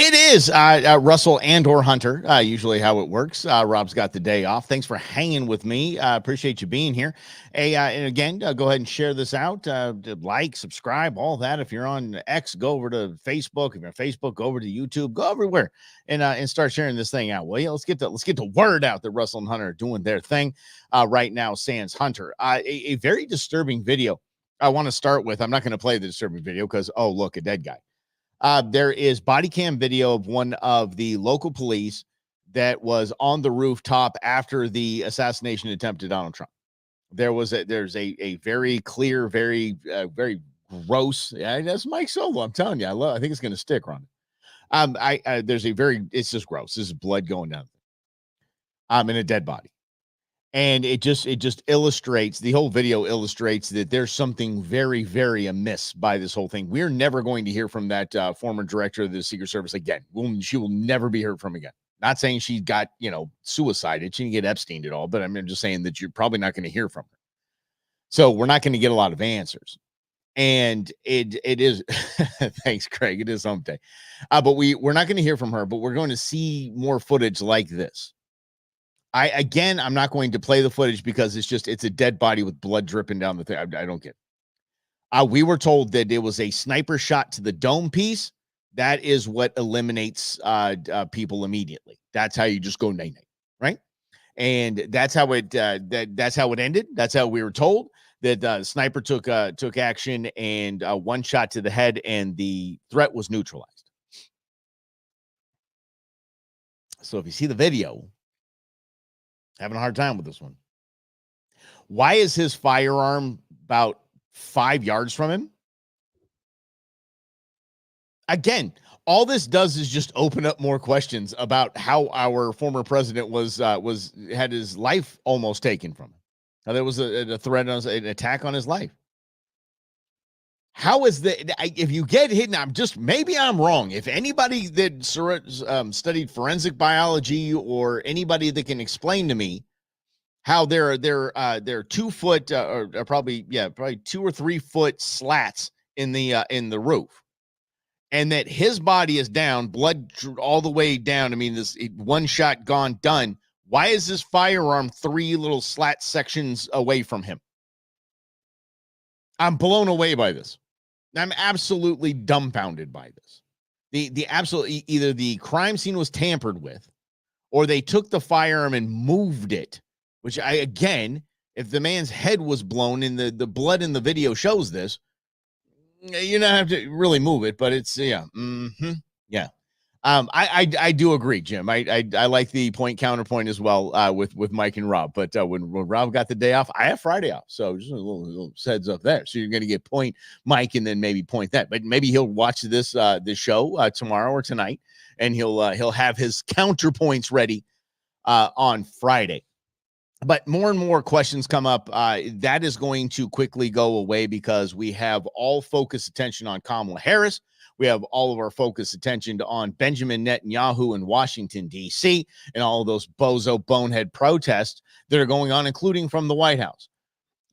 It is Russell and or Hunter, usually how it works. Rob's got the day off. Thanks for hanging with me. Appreciate you being here. Hey, and again, go ahead and share this out. Like, subscribe, all that. If you're on X, go over to Facebook. If you're on Facebook, go over to YouTube. Go everywhere and start sharing this thing out. Well, yeah, let's get the word out that Russell and Hunter are doing their thing right now. Sans Hunter, a very disturbing video. I want to start with. I'm not going to play the disturbing video because look, a dead guy. There is body cam video of one of the local police that was on the rooftop after the assassination attempt to Donald Trump. There's a very clear, very gross. Yeah, that's Mike Solo. I'm telling you, I think it's going to stick, Ron. It's just gross. This is blood going down. In a dead body. And it just illustrates, the whole video illustrates that there's something very, very amiss by this whole thing. We're never going to hear from that former director of the Secret Service again. She will never be heard from again. Not saying she got, suicided. She didn't get Epstein at all, but I'm just saying that you're probably not going to hear from her. So we're not going to get a lot of answers. And it is, thanks, Craig. It is hump day. But we're not going to hear from her, but we're going to see more footage like this. I'm not going to play the footage because it's a dead body with blood dripping down the thing. I don't get it. We were told that it was a sniper shot to the dome piece. That is what eliminates people immediately. That's how you just go nay, right? And that's how it that's how it ended. That's how we were told that the sniper took action and one shot to the head, and the threat was neutralized. So if you see the video, having a hard time with this one. Why is his firearm about 5 yards from him? Again, all this does is just open up more questions about how our former president had his life almost taken from him. Now, there was a threat, an attack on his life. How is if you get hit, maybe I'm wrong. If anybody that studied forensic biology or anybody that can explain to me how they're 2 foot or probably 2 or 3 foot slats in the roof, and that his body is down, blood all the way down. I mean, this one shot gone, done. Why is this firearm 3 little slat sections away from him? I'm blown away by this. I'm absolutely dumbfounded by this. The absolute, either the crime scene was tampered with, or they took the firearm and moved it. Which if the man's head was blown and the blood in the video shows this, you don't have to really move it, but it's yeah. I do agree, Jim. I like the point counterpoint as well with Mike and Rob. But when Rob got the day off, I have Friday off, so just a little heads up there. So you're going to get point Mike and then maybe point that. But maybe he'll watch this show tomorrow or tonight, and he'll have his counterpoints ready on Friday. But more and more questions come up. That is going to quickly go away because we have all focused attention on Kamala Harris. We have all of our focused attention on Benjamin Netanyahu in Washington, D.C., and all of those bozo bonehead protests that are going on, including from the White House.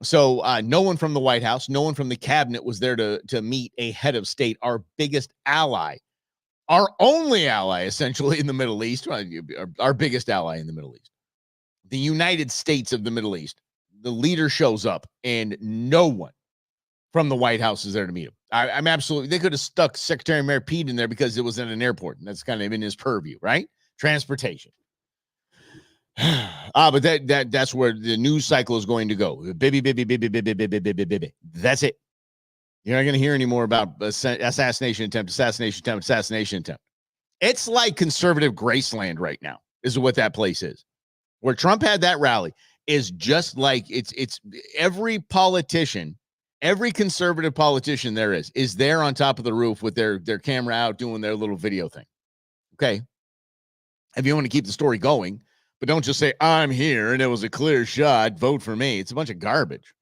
So no one from the White House, no one from the cabinet was there to meet a head of state, our biggest ally, our only ally, essentially, in the Middle East, our biggest ally in the Middle East. The United States of the Middle East. The leader shows up, and no one from the White House is there to meet him. I'm absolutely, they could have stuck Secretary Mayor Pete in there because it was in an airport, and that's kind of in his purview, right? Transportation. But that's where the news cycle is going to go. Baby. That's it. You're not going to hear any more about assassination attempt. It's like conservative Graceland right now, is what that place is. Where Trump had that rally is just like it's every politician, every conservative politician there is there on top of the roof with their camera out doing their little video thing. Okay. If you want to keep the story going, but don't just say, I'm here and it was a clear shot, vote for me. It's a bunch of garbage.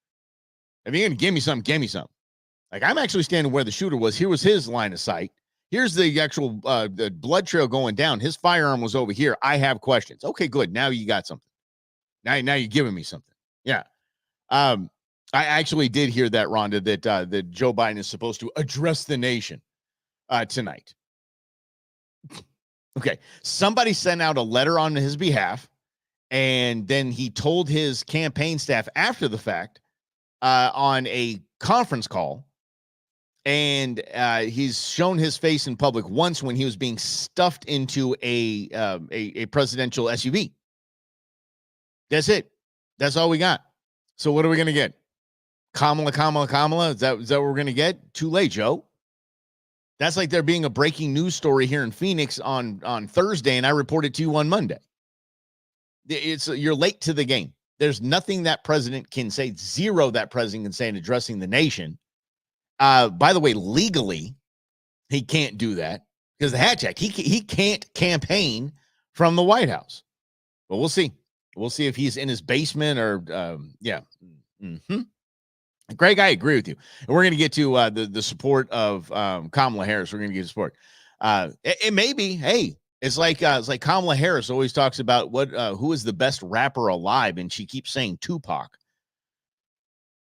If you're going to give me something, give me something. Like, I'm actually standing where the shooter was. Here was his line of sight. Here's the actual the blood trail going down. His firearm was over here. I have questions. Okay, good. Now you got something. Now you're giving me something. Yeah. I actually did hear that, Rhonda, that Joe Biden is supposed to address the nation tonight. Okay. Somebody sent out a letter on his behalf, and then he told his campaign staff after the fact on a conference call. And he's shown his face in public once when he was being stuffed into a presidential SUV. That's it. That's all we got. So what are we going to get? Kamala. Is that what we're going to get? Too late, Joe. That's like there being a breaking news story here in Phoenix on Thursday, and I reported to you on Monday. You're late to the game. There's nothing that president can say, zero that president can say in addressing the nation. By the way, legally, he can't do that because the Hatch Act. He can't campaign from the White House. But we'll see. We'll see if he's in his basement or yeah. Mm-hmm. Greg, I agree with you. And we're going to get to the support of Kamala Harris. We're going to get support. It may be, hey, it's like Kamala Harris always talks about who is the best rapper alive, and she keeps saying Tupac,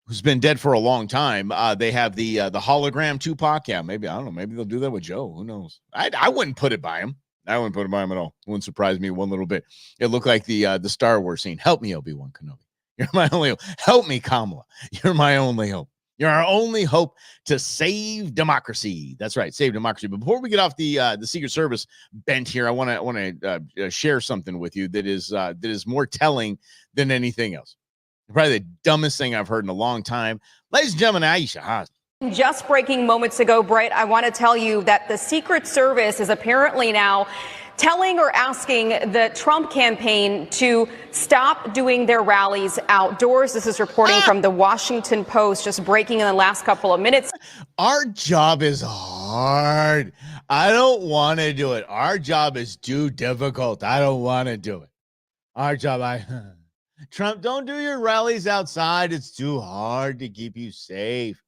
who's been dead for a long time. They have the hologram Tupac. Yeah, maybe, I don't know. Maybe they'll do that with Joe. Who knows? I wouldn't put it by him. I wouldn't put it by him at all. It wouldn't surprise me one little bit. It looked like the Star Wars scene. Help me, Obi-Wan Kenobi. You're my only hope. Help me, Kamala. You're my only hope. You're our only hope to save democracy. That's right, save democracy. But before we get off the Secret Service bent here, I want to share something with you that is more telling than anything else. Probably the dumbest thing I've heard in a long time. Ladies and gentlemen, Aisha Haas. Just breaking moments ago, Bright, I want to tell you that the Secret Service is apparently now telling or asking the Trump campaign to stop doing their rallies outdoors. This is reporting from the Washington Post, just breaking in the last couple of minutes. Our job is hard. I don't want to do it. Our job is too difficult. I don't want to do it. Our job, Trump, don't do your rallies outside. It's too hard to keep you safe.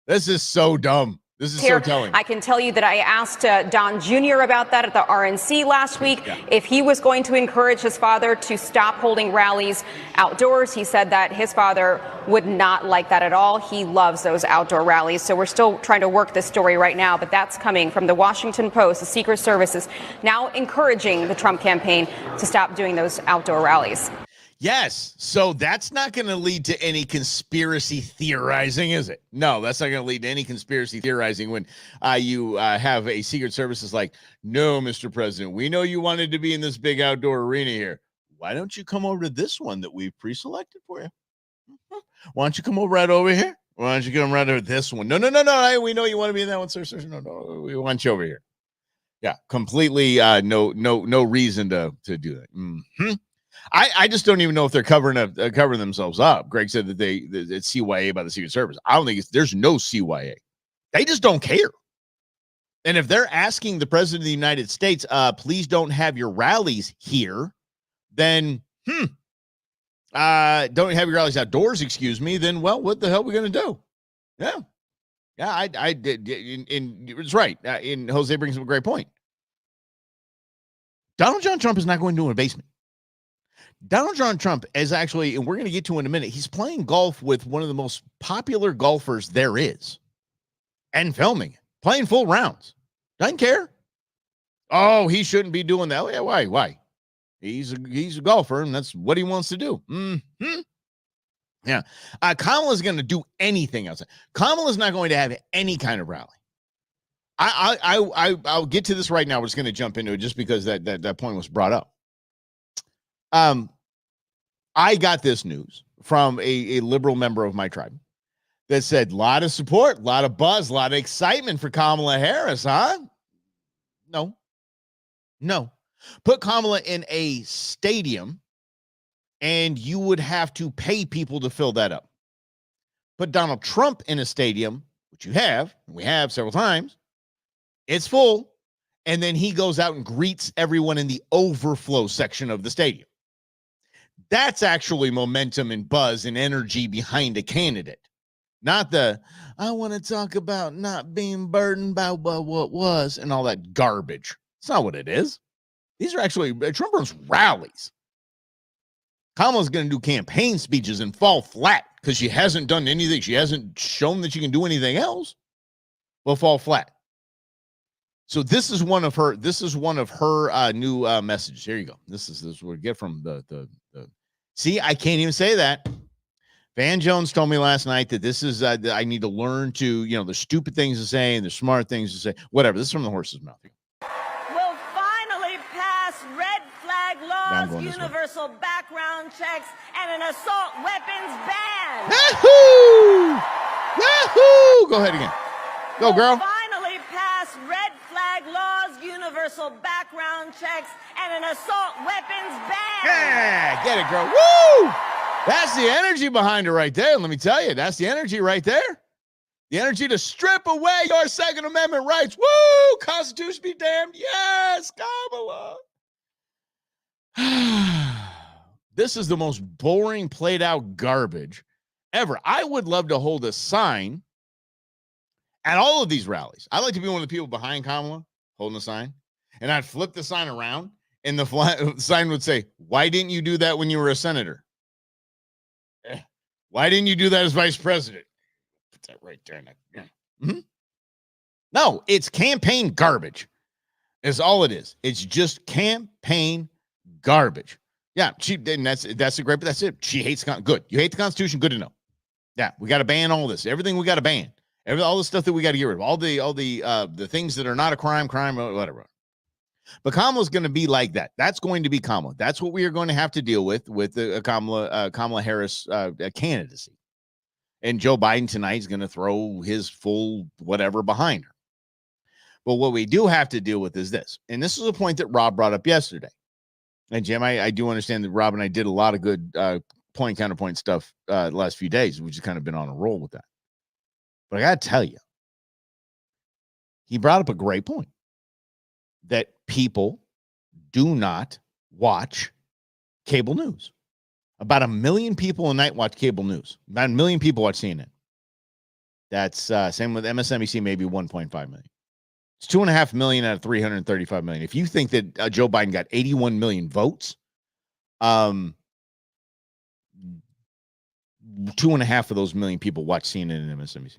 This is so dumb. This is so telling. I can tell you that I asked Don Jr. about that at the RNC last week, if he was going to encourage his father to stop holding rallies outdoors. He said that his father would not like that at all. He loves those outdoor rallies. So we're still trying to work this story right now, but that's coming from the Washington Post. The Secret Service is now encouraging the Trump campaign to stop doing those outdoor rallies. Yes. So that's not going to lead to any conspiracy theorizing, is it? No, that's not going to lead to any conspiracy theorizing when you have a Secret Service is like, no, Mr. President, we know you wanted to be in this big outdoor arena here. Why don't you come over to this one that we've pre-selected for you? Why don't you come over right over here? Why don't you come right over this one? No. We know you want to be in that one, sir. No. We want you over here. Yeah, completely no reason to do that. Mm-hmm. I just don't even know if they're covering themselves up. Greg said that it's CYA by the Secret Service. I don't think there's no CYA. They just don't care. And if they're asking the president of the United States, please don't have your rallies here, then don't have your rallies outdoors, excuse me, then, well, what the hell are we going to do? Yeah. I did. It's right. And Jose brings up a great point. Donald John Trump is not going to a basement. Donald John Trump is actually, and we're going to get to in a minute, he's playing golf with one of the most popular golfers there is and filming, playing full rounds. Doesn't care. Oh, he shouldn't be doing that. Oh, yeah, why? He's a golfer, and that's what he wants to do. Mm-hmm. Yeah. Kamala's going to do anything else. Kamala's not going to have any kind of rally. I'll get to this right now. We're just going to jump into it just because that point was brought up. I got this news from a liberal member of my tribe that said, a lot of support, a lot of buzz, a lot of excitement for Kamala Harris, huh? No. Put Kamala in a stadium and you would have to pay people to fill that up. Put Donald Trump in a stadium, which we have several times, it's full, and then he goes out and greets everyone in the overflow section of the stadium. That's actually momentum and buzz and energy behind a candidate. Not I want to talk about not being burdened by what was and all that garbage. It's not what it is. These are actually Trump runs rallies. Kamala's going to do campaign speeches and fall flat because she hasn't done anything. She hasn't shown that she can do anything else. Will fall flat. So this is one of her. This is one of her new messages. Here you go. This is what we get from the. See, I can't even say that. Van Jones told me last night that this is. I need to learn to, the stupid things to say and the smart things to say. Whatever. This is from the horse's mouth. Will finally pass red flag laws, universal background checks, and an assault weapons ban. Yahoo! Yahoo! Go ahead again. Go, girl. Finally pass red flag laws, universal background checks, and an assault weapons ban. Yeah, get it, girl. Woo! That's the energy behind it right there. Let me tell you, that's the energy right there. The energy to strip away your Second Amendment rights. Woo! Constitution be damned. Yes, Kamala. This is the most boring, played out garbage ever. I would love to hold a sign at all of these rallies. I'd like to be one of the people behind Kamala holding a sign, and I'd flip the sign around, and the sign would say, "Why didn't you do that when you were a senator? Why didn't you do that as vice president?" Put that right there. Mm-hmm. No, it's campaign garbage. Is all it is. It's just campaign garbage. Yeah, that's a great. But that's it. She hates good. You hate the Constitution. Good to know. Yeah, we got to ban all this. Everything we got to ban. All the stuff that we got to get rid of. All the things that are not a crime, whatever. But Kamala's going to be like that. That's going to be Kamala. That's what we are going to have to deal with the Kamala Harris candidacy. And Joe Biden tonight is going to throw his full whatever behind her. But what we do have to deal with is this. And this is a point that Rob brought up yesterday. And Jim, I do understand that Rob and I did a lot of good point counterpoint stuff the last few days. We've just kind of been on a roll with that. But I got to tell you, he brought up a great point that people do not watch cable news. About 1 million people a night watch cable news. About 1 million people watch CNN. That's same with MSNBC, maybe 1.5 million. It's 2.5 million out of 335 million. If you think that Joe Biden got 81 million votes, 2.5 of those million people watch CNN and MSNBC.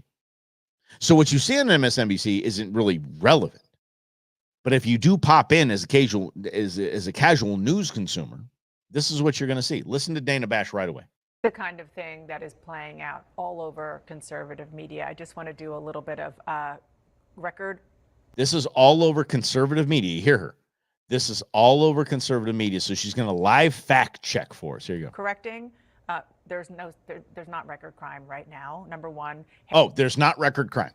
So what you see on MSNBC isn't really relevant. But if you do pop in as a casual news consumer, this is what you're going to see. Listen to Dana Bash right away. The kind of thing that is playing out all over conservative media. I just want to do a little bit of record. This is all over conservative media. You hear her. This is all over conservative media. So she's going to live fact check for us. Here you go. Correcting. There's not record crime right now. Number one. Oh, there's not record crime.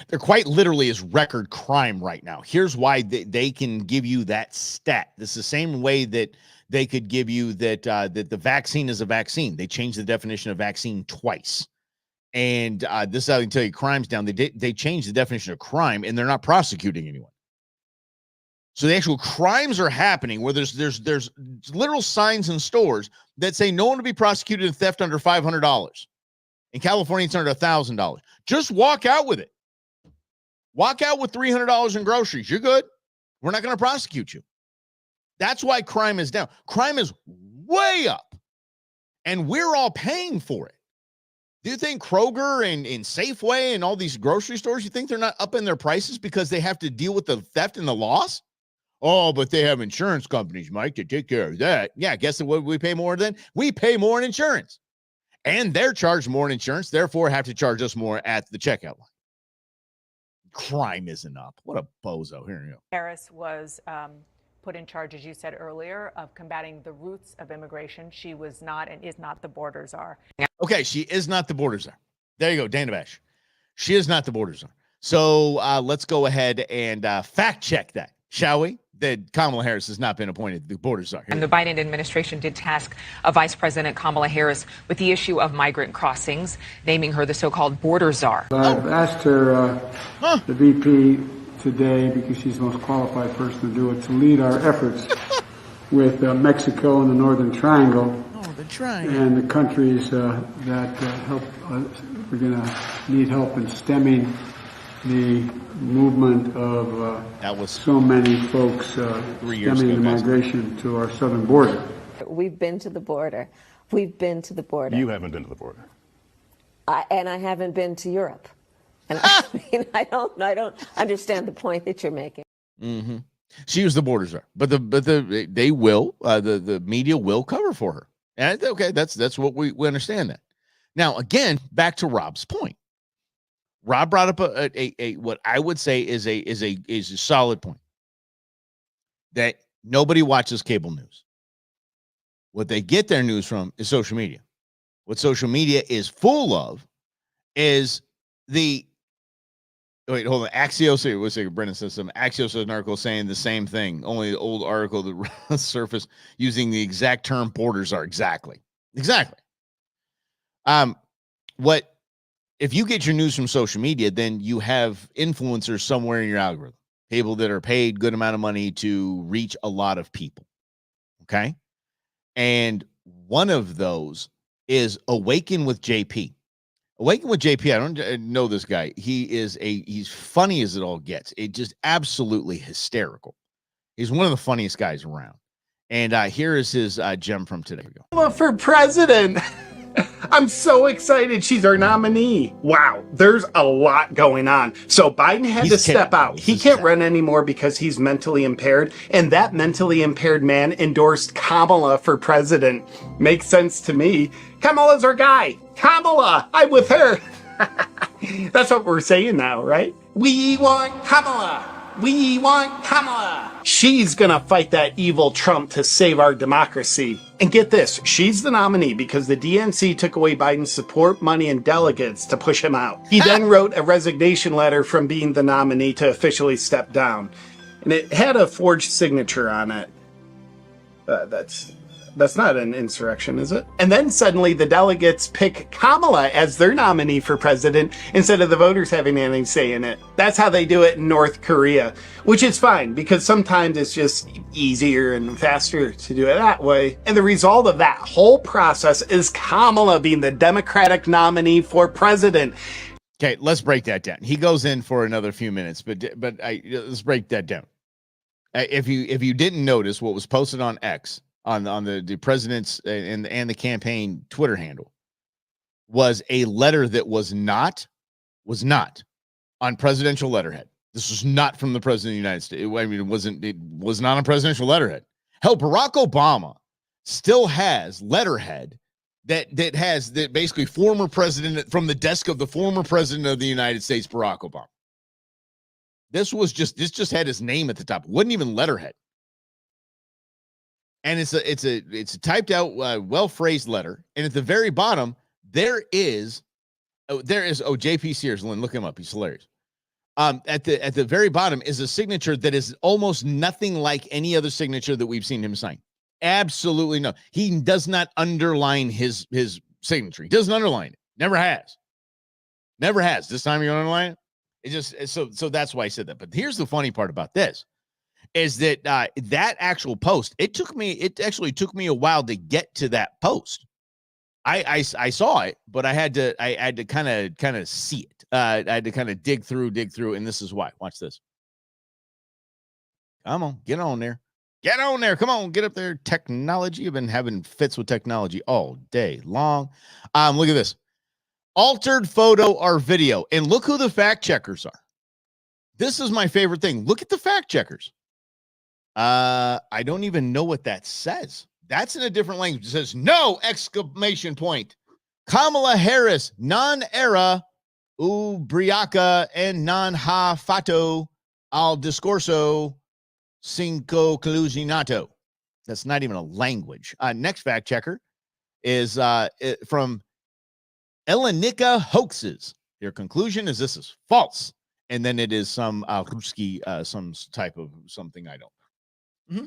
There quite literally is record crime right now. Here's why they can give you that stat. This is the same way that they could give you that the vaccine is a vaccine. They changed the definition of vaccine twice. And this is how I can tell you crime's down. They changed the definition of crime, and they're not prosecuting anyone. So the actual crimes are happening where there's literal signs in stores that say no one will be prosecuted in theft under $500. In California, it's under $1,000. Just walk out with it. Walk out with $300 in groceries. You're good. We're not going to prosecute you. That's why crime is down. Crime is way up, and we're all paying for it. Do you think Kroger and Safeway and all these grocery stores, you think they're not upping their prices because they have to deal with the theft and the loss? Oh, but they have insurance companies, Mike, to take care of that. Yeah, guess what we pay more than? We pay more in insurance. And they're charged more in insurance, therefore have to charge us more at the checkout line. Crime isn't up. What a bozo. Here you go. Harris was put in charge, as you said earlier, of combating the roots of immigration. She was not and is not the border czar. Okay, she is not the border czar. There you go, Dana Bash. She is not the border czar. So let's go ahead and fact check that, shall we? That Kamala Harris has not been appointed the border czar. And the Biden administration did task Vice President Kamala Harris with the issue of migrant crossings, naming her the so-called border czar. I've asked her, the VP, today, because she's the most qualified person to do it, to lead our efforts with Mexico and the Northern Triangle. Oh, the Triangle. And the countries that help. We're going to need help in stemming the movement of so many folks stemming the migration to our southern border. We've been to the border. We've been to the border. You haven't been to the border. And I haven't been to Europe. And I mean, I don't understand the point that you're making. Mm-hmm. She was the border czar, but they will the media will cover for her, and okay, that's what we understand that. Now again, back to Rob's point. Rob brought up a what I would say is a solid point, that nobody watches cable news. What they get their news from is social media. What social media is full of is wait, hold on. Axios, what's it? Brendan says some Axios has an article saying the same thing. Only the old article that surfaced using the exact term borders are exactly. What if you get your news from social media, then you have influencers somewhere in your algorithm, people that are paid good amount of money to reach a lot of people. Okay. And one of those is Awaken with JP. Awaken with JP, I don't know this guy. He's funny as it all gets. It just absolutely hysterical. He's one of the funniest guys around. And here is his gem from today. For president. I'm so excited. She's our nominee. Wow, there's a lot going on. So Biden had to step out. He can't run anymore because he's mentally impaired. And that mentally impaired man endorsed Kamala for president. Makes sense to me. Kamala's our guy. Kamala, I'm with her. That's what we're saying now, right? We want Kamala. We want Kamala. She's gonna fight that evil Trump to save our democracy. And get this, she's the nominee because the DNC took away Biden's support, money, and delegates to push him out. He then wrote a resignation letter from being the nominee to officially step down. And it had a forged signature on it. That's not an insurrection, is it? And then suddenly the delegates pick Kamala as their nominee for president instead of the voters having anything to say in it. That's how they do it in North Korea, which is fine because sometimes it's just easier and faster to do it that way. And the result of that whole process is Kamala being the Democratic nominee for president. Okay, let's break that down. He goes in for another few minutes, but let's break that down. If you didn't notice what was posted on X, on the president's and the campaign Twitter handle, was a letter that was not on presidential letterhead. This was not from the president of the United States. It was not on presidential letterhead. Hell, Barack Obama still has letterhead that basically former president, from the desk of the former president of the United States, Barack Obama. This just had his name at the top. It wasn't even letterhead. And it's a typed out, well-phrased letter. And at the very bottom, there is JP Sears, Lynn, look him up. He's hilarious. At the very bottom is a signature that is almost nothing like any other signature that we've seen him sign. Absolutely no. He does not underline his signature. He doesn't underline it. Never has. Never has. This time you're going to underline it? It just, so that's why I said that. But here's the funny part about this. Is that that actual post? It actually took me a while to get to that post. I saw it, but I had to kind of see it. I had to kind of dig through, and this is why. Watch this. Come on, get on there. Come on, get up there. Technology. You've been having fits with technology all day long. Look at this. Altered photo or video, and look who the fact checkers are. This is my favorite thing. Look at the fact checkers. I don't even know what that says. That's in a different language. It says no! Exclamation point. Kamala Harris, non-era ubriaca and non-ha fato al discorso cinco coluginato. That's not even a language. Next fact checker is from Elenica Hoaxes. Their conclusion is this is false. And then it is some some type of something I don't know. Mm-hmm.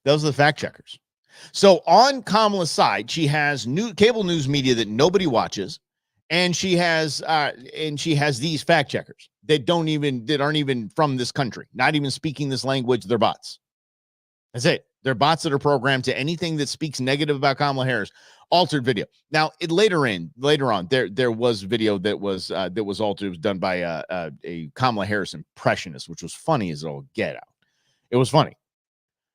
Those are the fact checkers. So on Kamala's side, she has cable news media that nobody watches, and she has these fact checkers that aren't even from this country, not even speaking this language. They're bots. That's it. They're bots that are programmed to anything that speaks negative about Kamala Harris. Altered video. Now, later on, there was video that was altered. It was done by a Kamala Harris impressionist, which was funny as it all get out. It was funny.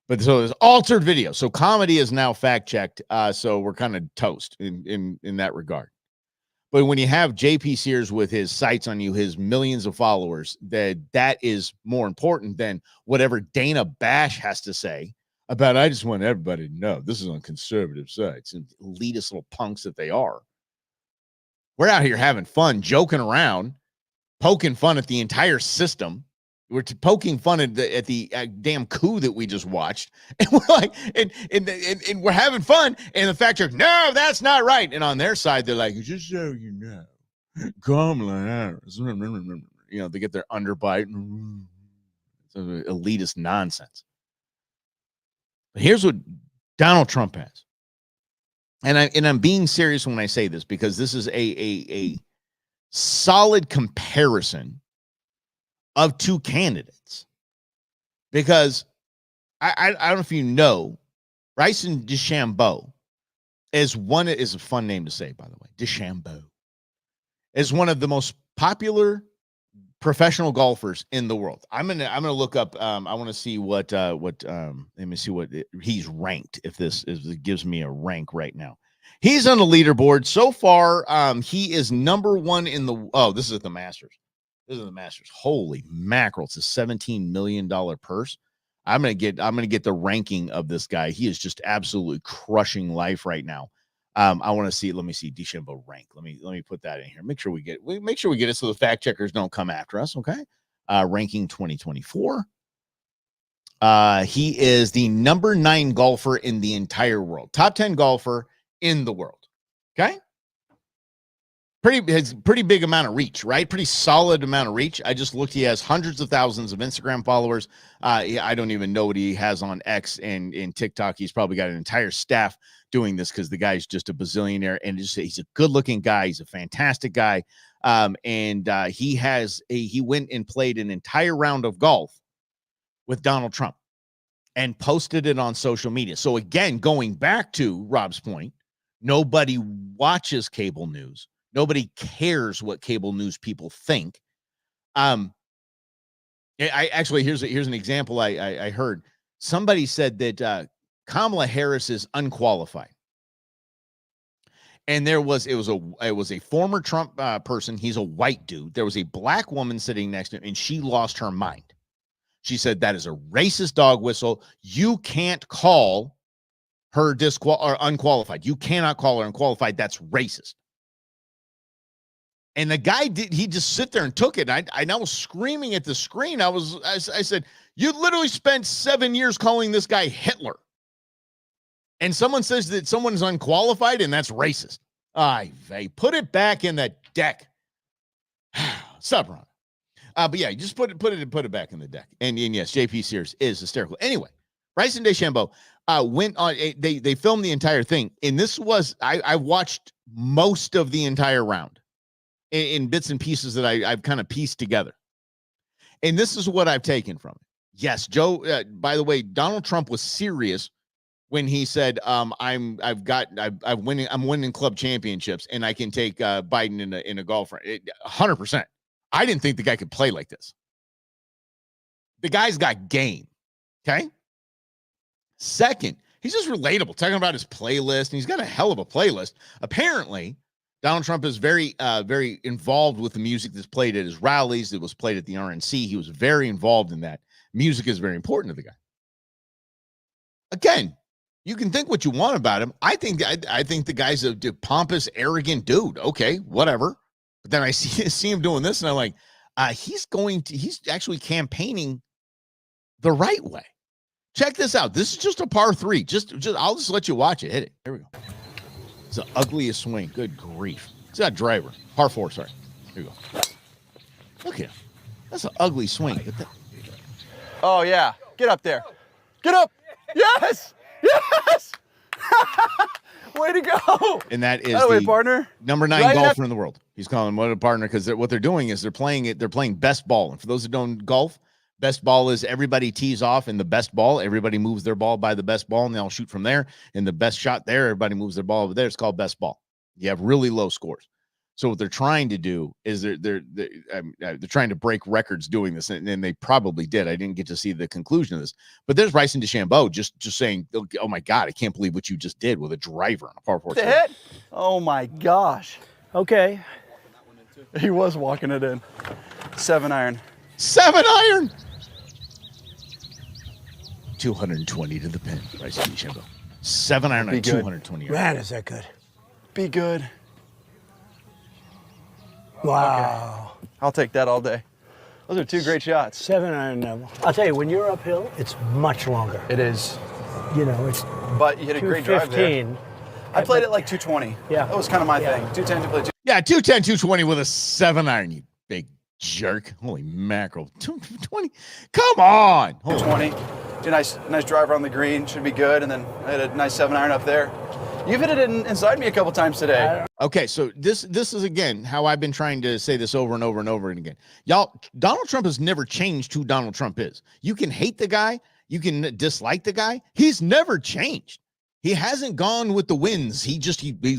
But so there's altered video. So comedy is now fact checked. So we're kind of toast in that regard. But when you have JP Sears with his sights on you, his millions of followers, that is more important than whatever Dana Bash has to say about, I just want everybody to know this is on conservative sites and elitist little punks that they are. We're out here having fun, joking around, poking fun at the entire system. We're poking fun at the damn coup that we just watched, and we're like, and we're having fun. And the fact check, no, that's not right. And on their side, they're like, just so you know, Kamala Harris, you know, they get their underbite, elitist nonsense. But here's what Donald Trump has, and I'm being serious when I say this, because this is a solid comparison of two candidates, because I don't know if you know, Bryson DeChambeau is a fun name to say, by the way. DeChambeau is one of the most popular professional golfers in the world. I'm gonna look up. I want to see what let me see what he's ranked. If it gives me a rank right now, he's on the leaderboard so far. He is number one in the. Oh, this is at the Masters. This is the Masters. Holy mackerel! It's a $17 million purse. I'm gonna get the ranking of this guy. He is just absolutely crushing life right now. I want to see. Let me see DeChambeau rank. Let me put that in here. Make sure we get it so the fact checkers don't come after us. Okay. Ranking 2024. He is the number 9 golfer in the entire world. Top 10 golfer in the world. Okay. Pretty big amount of reach, right? Pretty solid amount of reach. I just looked. He has hundreds of thousands of Instagram followers. I don't even know what he has on X and in TikTok. He's probably got an entire staff doing this, because the guy's just a bazillionaire, and he's a good-looking guy. He's a fantastic guy. He went and played an entire round of golf with Donald Trump and posted it on social media. So again, going back to Rob's point, nobody watches cable news. Nobody cares what cable news people think. I actually, here's an example. I heard somebody said that Kamala Harris is unqualified, and it was a former Trump person. He's a white dude. There was a black woman sitting next to him, and she lost her mind. She said that is a racist dog whistle. You can't call her unqualified. You cannot call her unqualified. That's racist. And the guy he just sit there and took it. I was screaming at the screen. I said, you literally spent 7 years calling this guy Hitler. And someone says that someone is unqualified, and that's racist. They put it back in the deck. Stop, Ron. But yeah, just put it back in the deck. And yes, JP Sears is hysterical. Anyway, Bryson DeChambeau went on. They filmed the entire thing, and this was I watched most of the entire round in bits and pieces that I've kind of pieced together. And this is what I've taken from it. Yes, Joe, by the way, Donald Trump was serious when he said, I'm winning club championships, and I can take Biden in a golf round. 100%. I didn't think the guy could play like this. The guy's got game. Okay. Second, he's just relatable, talking about his playlist, and he's got a hell of a playlist. Apparently, Donald Trump is very involved with the music that's played at his rallies. It was played at the RNC. He was very involved in that. Music is very important to the guy. Again, you can think what you want about him. I think the guy's a pompous, arrogant dude. Okay, whatever. But then I see him doing this, and I'm like, he's actually campaigning the right way. Check this out. This is just a par 3. I'll just let you watch it. Hit it. Here we go. It's the ugliest swing. Good grief. It's that driver. Par 4, sorry. Here you go. Look at him. That's an ugly swing. Oh, yeah. Get up there. Get up. Yes. Yes. Way to go. And that is the partner. Number 9 golfer in the world. He's calling him a partner because what they're doing is they're playing best ball. And for those who don't golf, best ball is everybody tees off in the best ball. Everybody moves their ball by the best ball, and they all shoot from there. And the best shot there, everybody moves their ball over there. It's called best ball. You have really low scores. So what they're trying to do is they're trying to break records doing this, and they probably did. I didn't get to see the conclusion of this, but there's Bryson DeChambeau just saying, "Oh my God, I can't believe what you just did with a driver on a par 4." The hit? Oh my gosh! Okay. He was walking it in. 7 iron. 7 iron. 220 to the pin. Bryson DeChambeau. 7 iron on 220 yards. Man, is that good. Be good. Wow. Okay. I'll take that all day. Those are 2 great shots. 7 iron level. I'll tell you, when you're uphill, it's much longer. It is. You know, it's But you hit a great drive there. I played it like 220. Yeah. That was kind of my thing. 210 to play 2. Yeah, 210, 220 with a 7 iron, you big jerk. Holy mackerel. 220. Come on. 220. Nice driver on the green. Should be good. And then I had a nice 7 iron up there. You've hit it inside me a couple times today. Okay, so this is, again, how I've been trying to say this over and over and over again. Y'all, Donald Trump has never changed who Donald Trump is. You can hate the guy. You can dislike the guy. He's never changed. He hasn't gone with the winds. He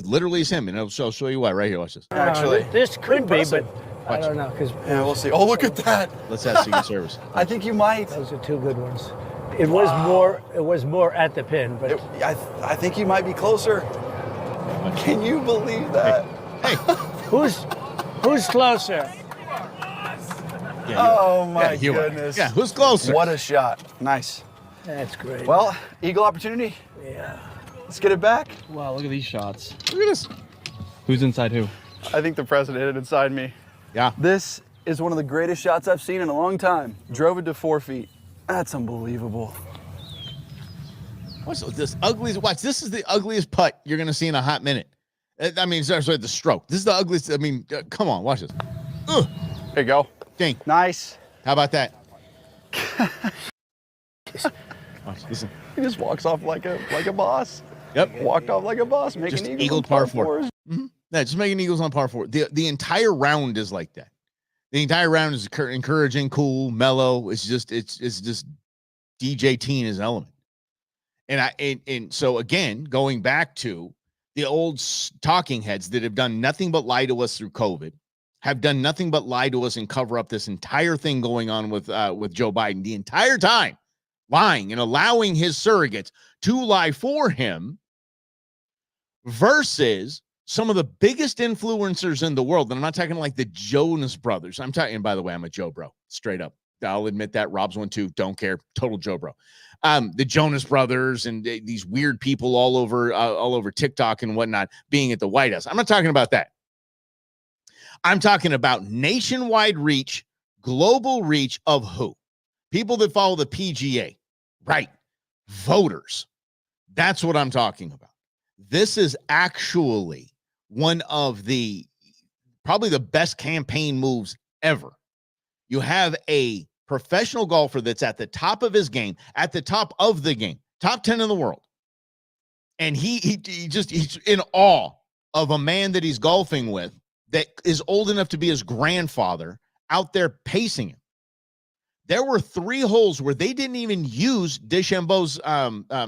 literally is him. And I'll show you why right here. Watch this. Actually, this could be, but I don't know. Yeah, we'll see. Oh, look at that. Let's have Secret Service. I think you might. Those are 2 good ones. It was more at the pin, but I think you might be closer. Can you believe that? Hey. who's closer? Oh my goodness. Yeah, who's closer? What a shot. Nice. That's great. Well, eagle opportunity. Yeah. Let's get it back. Wow, look at these shots. Look at this. Who's inside who? I think the president hit it inside me. Yeah. This is one of the greatest shots I've seen in a long time. Drove it to 4 feet. That's unbelievable. Watch this ugliest. Watch, this is the ugliest putt you're going to see in a hot minute. I mean, sorry, the stroke. This is the ugliest. I mean, come on, watch this. Ugh. There you go. Dang. Nice. How about that? Watch, listen. He just walks off like a boss. Yep. Walked off like a boss, making just eagles eagle on par 4. Mm-hmm. Yeah, just making eagles on par 4. The entire round is like that. The entire round is encouraging, cool, mellow. It's just DJ T in his element. And so again, going back to the old talking heads that have done nothing but lie to us through COVID, have done nothing but lie to us and cover up this entire thing going on with Joe Biden the entire time, lying and allowing his surrogates to lie for him, versus some of the biggest influencers in the world. And I'm not talking like the Jonas Brothers. I'm talking, by the way, I'm a Joe bro, straight up. I'll admit that. Rob's one too. Don't care. Total Joe bro. The Jonas Brothers and these weird people all over TikTok and whatnot being at the White House. I'm not talking about that. I'm talking about nationwide reach, global reach of who? People that follow the PGA, right? Voters. That's what I'm talking about. This is actually one of probably the best campaign moves ever. You have a professional golfer that's at the top of his game, at the top of the game, top 10 in the world. And he's in awe of a man that he's golfing with that is old enough to be his grandfather out there pacing him. There were 3 holes where they didn't even use DeChambeau's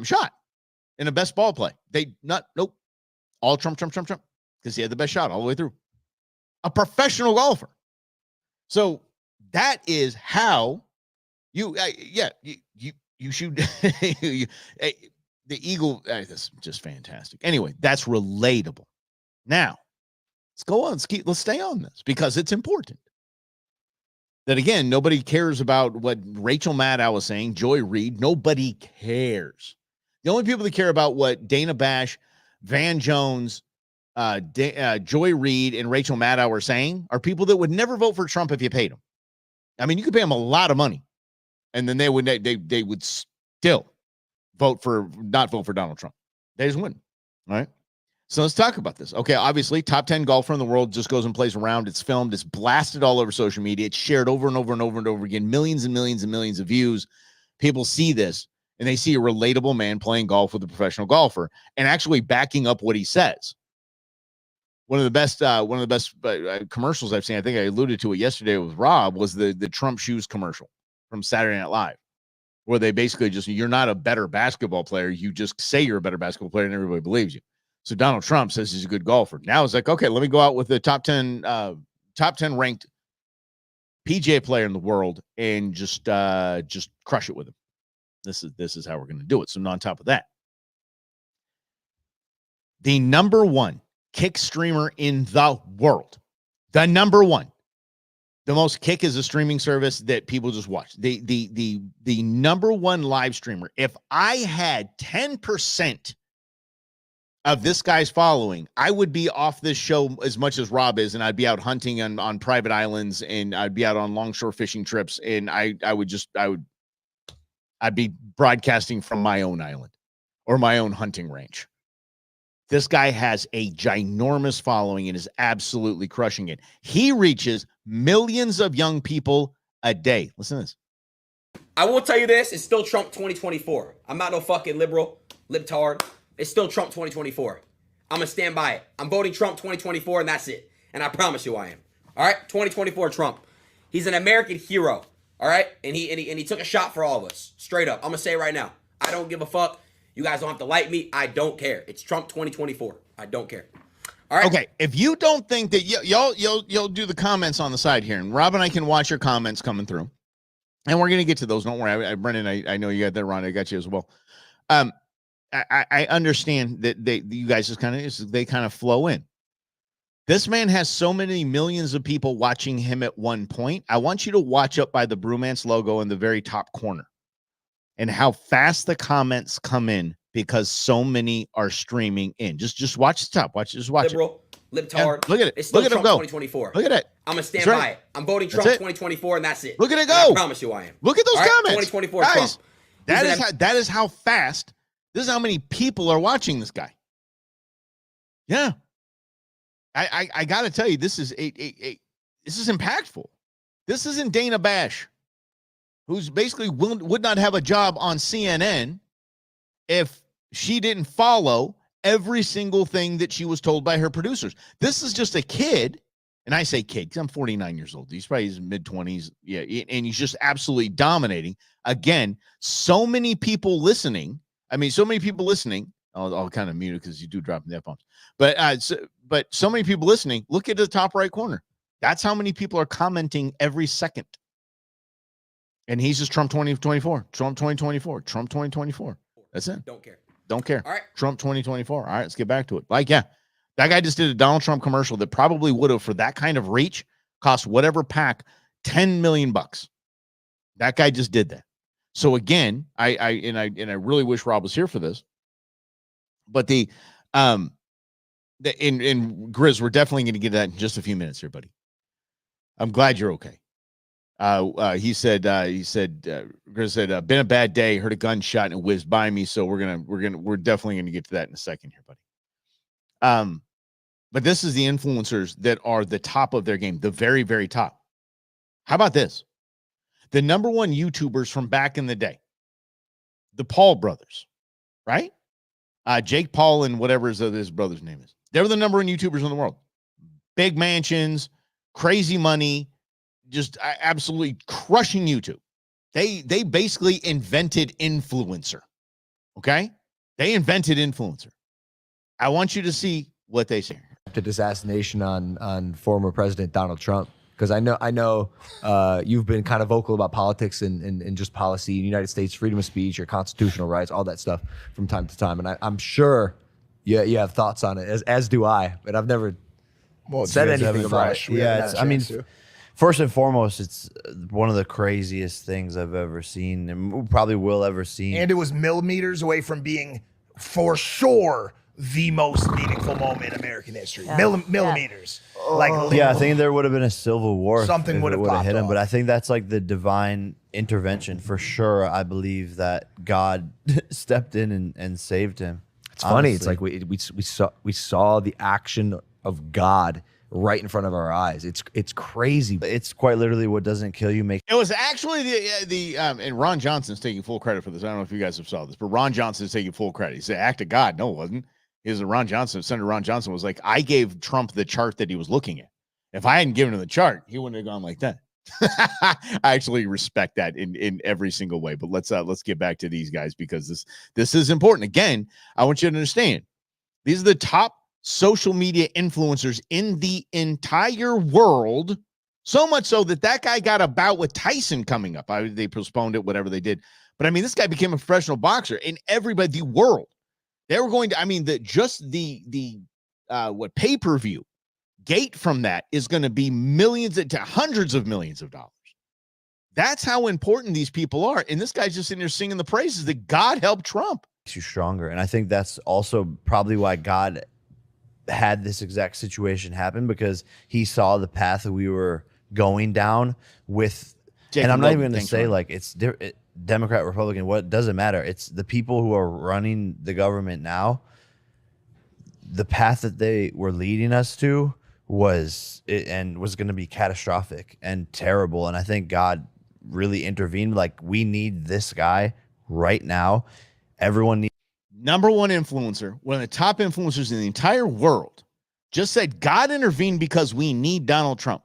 shot in a best ball play. Nope. All Trump, because he had the best shot all the way through. A professional golfer. So that is how you shoot the eagle. That's just fantastic. Anyway, that's relatable. Now, let's go on. Let's stay on this because it's important. That again, nobody cares about what Rachel Maddow was saying, Joy Reid. Nobody cares. The only people that care about what Dana Bash, Van Jones, Joy Reid, and Rachel Maddow are saying are people that would never vote for Trump if you paid them. I mean, you could pay them a lot of money, and then they would still not vote for Donald Trump. They just wouldn't. All right. So let's talk about this. Okay, obviously, top 10 golfer in the world just goes and plays around. It's filmed. It's blasted all over social media. It's shared over and over and over and over again. Millions and millions and millions of views. People see this, and they see a relatable man playing golf with a professional golfer and actually backing up what he says. One of the best commercials I've seen, I think I alluded to it yesterday with Rob, was the Trump shoes commercial from Saturday Night Live, where they basically you're not a better basketball player. You just say you're a better basketball player and everybody believes you. So Donald Trump says he's a good golfer. Now it's like, okay, let me go out with the top 10 ranked PGA player in the world and just crush it with him. This is how we're going to do it. So on top of that, the number one kick streamer in the world. The number one. The most Kick is a streaming service that people just watch. The number one live streamer. If I had 10% of this guy's following, I would be off this show as much as Rob is, and I'd be out hunting on private islands, and I'd be out on longshore fishing trips, and I'd be broadcasting from my own island or my own hunting range. This guy has a ginormous following and is absolutely crushing it. He reaches millions of young people a day. Listen to this. I will tell you this, it's still Trump 2024. I'm not no fucking liberal, libtard. It's still Trump 2024. I'm going to stand by it. I'm voting Trump 2024, and that's it. And I promise you I am. All right? 2024 Trump. He's an American hero. All right? And he took a shot for all of us. Straight up. I'm going to say it right now. I don't give a fuck. You guys don't have to like me. I don't care. It's Trump 2024. I don't care. All right. Okay. If you don't think that y'all do the comments on the side here, and Rob and I can watch your comments coming through, and we're gonna get to those. Don't worry, Brendan. I know you got that, Ron. I got you as well. I understand that you guys just kind of flow in. This man has so many millions of people watching him at one point. I want you to watch up by the Brumance logo in the very top corner, and how fast the comments come in because so many are streaming in. Just watch the top. Just watch Liberal, it. libtard. Yeah, look at it. It's still Look at Trump him go. 2024. Look at it. I'm going to stand That's by right. it. I'm voting Trump 2024, and that's it. Look at it And go. I promise you I am. Look at those All right? comments. 2024 Guys, Trump. that is how fast. This is how many people are watching this guy. Yeah. I got to tell you, this is this is impactful. This isn't Dana Bash, who's basically would not have a job on CNN if she didn't follow every single thing that she was told by her producers. This is just a kid, and I say kid because I'm 49 years old. He's probably his mid-20s, yeah, and he's just absolutely dominating. Again, so many people listening. I mean, so many people listening. I'll kind of mute it because you do drop the F-bombs. But so many people listening. Look at the top right corner. That's how many people are commenting every second. And he's just Trump 2024, Trump 2024, Trump 2024. That's it. Don't care. Don't care. All right. Trump 2024. All right, let's get back to it. Yeah, that guy just did a Donald Trump commercial that probably would have, for that kind of reach, cost whatever pack $10 million. That guy just did that. So again, I really wish Rob was here for this. But in Grizz, we're definitely going to get that in just a few minutes here, buddy. I'm glad you're okay. He said, Grizz said, been a bad day, heard a gunshot and it whizzed by me. So we're definitely going to get to that in a second here, buddy. But this is the influencers that are the top of their game, the very, very top. How about this? The number one YouTubers from back in the day, the Paul brothers, right? Jake Paul and whatever his brother's name is. They were the number one YouTubers in the world. Big mansions, crazy money, just absolutely crushing YouTube. They basically invented influencer. Okay? They invented influencer. I want you to see what they say. Assassination on former President Donald Trump. Because I know you've been kind of vocal about politics and just policy in the United States, freedom of speech, your constitutional rights, all that stuff from time to time. And I'm sure you have thoughts on it, as do I. But I've never said anything about it. Yeah, I mean, first and foremost, it's one of the craziest things I've ever seen and probably will ever see. And it was millimeters away from being, for sure, the most meaningful moment in American history. Yeah. Millimeters. I think there would have been a civil war. Something would have hit him, but I think that's like the divine intervention for sure. I believe that God stepped in and saved him. It's funny. It's like we saw the action of God right in front of our eyes. It's crazy. It's quite literally what doesn't kill you makes. It was actually and Ron Johnson's taking full credit for this. I don't know if you guys have saw this, but Ron Johnson's taking full credit. He said, act of God. No, it wasn't. Senator Ron Johnson was like, I gave Trump the chart that he was looking at. If I hadn't given him the chart, he wouldn't have gone like that. I actually respect that in every single way. But let's get back to these guys because this is important. Again, I want you to understand these are the top social media influencers in the entire world. So much so that guy got a bout with Tyson coming up. They postponed it, whatever they did. But I mean, this guy became a professional boxer, and everybody, the world. They were going to, I mean, the pay-per-view gate from that is going to be millions to hundreds of millions of dollars. That's how important these people are. And this guy's just in there singing the praises that God helped Trump. Makes you stronger. And I think that's also probably why God had this exact situation happen, because he saw the path that we were going down with. And I'm not even going to say like it's Democrat, Republican, what doesn't matter. It's the people who are running the government now. The path that they were leading us to was going to be catastrophic and terrible. And I think God really intervened. Like, we need this guy right now. Everyone needs. Number one influencer, one of the top influencers in the entire world, just said God intervened because we need Donald Trump.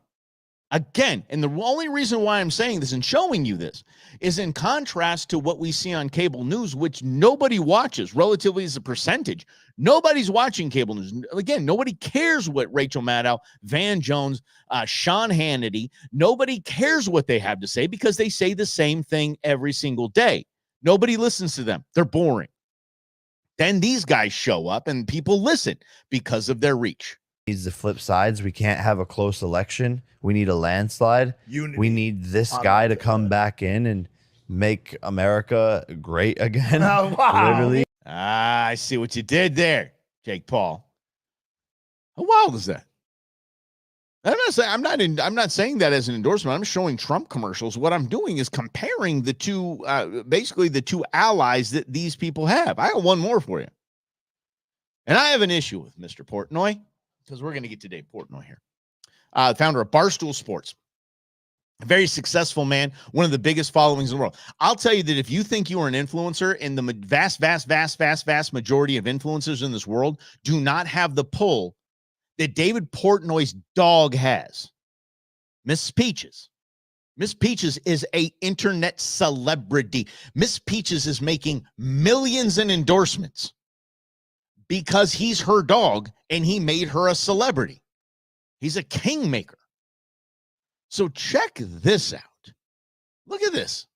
Again, and the only reason why I'm saying this and showing you this is in contrast to what we see on cable news, which nobody watches relatively as a percentage. Nobody's watching cable news. Again, nobody cares what Rachel Maddow, Van Jones, Sean Hannity, nobody cares what they have to say because they say the same thing every single day. Nobody listens to them. They're boring. Then these guys show up and people listen because of their reach. Needs the flip sides. We can't have a close election. We need a landslide. Unity. We need this guy to come back in and make America great again. Oh, wow. Literally. I see what you did there, Jake Paul. How wild is that? I'm not saying that as an endorsement. I'm showing Trump commercials. What I'm doing is comparing the two, basically the two allies that these people have. I got one more for you. And I have an issue with Mr. Portnoy, because we're going to get to Dave Portnoy here. Founder of Barstool Sports. A very successful man, one of the biggest followings in the world. I'll tell you that if you think you are an influencer, and the vast majority of influencers in this world do not have the pull that David Portnoy's dog has. Miss Peaches. Miss Peaches is an internet celebrity. Miss Peaches is making millions in endorsements because he's her dog and he made her a celebrity. He's a kingmaker. So check this out. Look at this.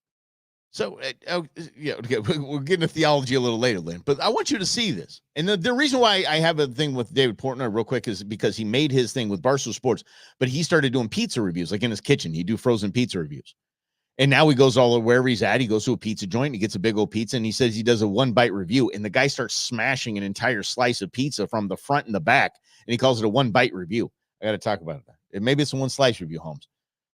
So, okay, we'll get into theology a little later, Lynn, but I want you to see this. And the reason why I have a thing with David Portnoy real quick is because he made his thing with Barstool Sports, but he started doing pizza reviews, like in his kitchen. He'd do frozen pizza reviews. And now he goes all wherever he's at. He goes to a pizza joint, he gets a big old pizza, and he says he does a one-bite review. And the guy starts smashing an entire slice of pizza from the front and the back, and he calls it a one-bite review. I got to talk about it. Maybe it's a one-slice review, Holmes.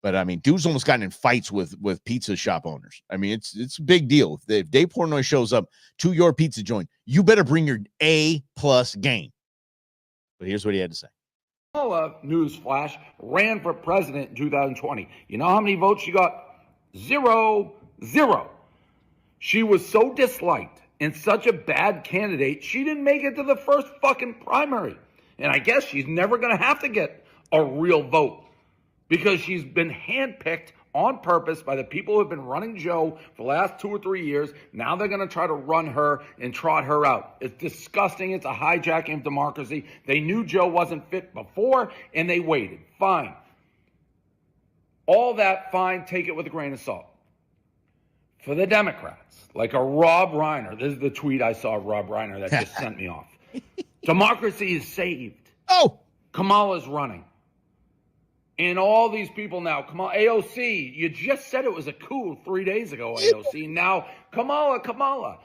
But, I mean, dude's almost gotten in fights with pizza shop owners. I mean, it's a big deal. If Dave Portnoy shows up to your pizza joint, you better bring your A+ game. But here's what he had to say. Kamala, newsflash, ran for president in 2020. You know how many votes she got? 0. She was so disliked and such a bad candidate, she didn't make it to the first fucking primary. And I guess she's never going to have to get a real vote, because she's been handpicked on purpose by the people who have been running Joe for the last 2 or 3 years. Now they're going to try to run her and trot her out. It's disgusting. It's a hijacking of democracy. They knew Joe wasn't fit before, and they waited. Fine. All that, fine. Take it with a grain of salt. For the Democrats, like a Rob Reiner, this is the tweet I saw of Rob Reiner that just sent me off. Democracy is saved. Oh! Kamala's running. And all these people now, AOC, you just said it was a coup 3 days ago, AOC. Now, Kamala.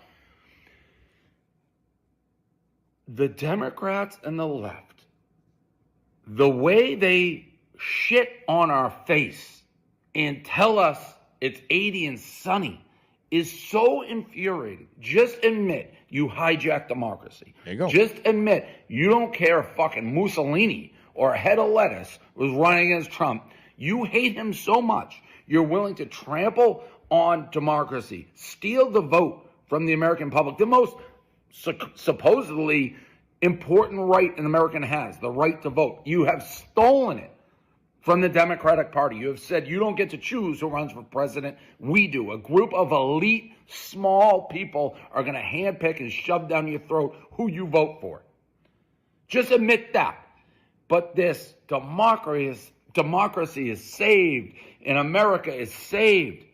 The Democrats and the left, the way they shit on our face and tell us it's 80 and sunny is so infuriating. Just admit you hijacked democracy. There you go. Just admit you don't care if fucking Mussolini or a head of lettuce was running against Trump. You hate him so much, you're willing to trample on democracy, steal the vote from the American public, the most supposedly important right an American has, the right to vote. You have stolen it from the Democratic Party. You have said you don't get to choose who runs for president. We do. A group of elite, small people are going to handpick and shove down your throat who you vote for. Just admit that. But this democracy is saved and America is saved.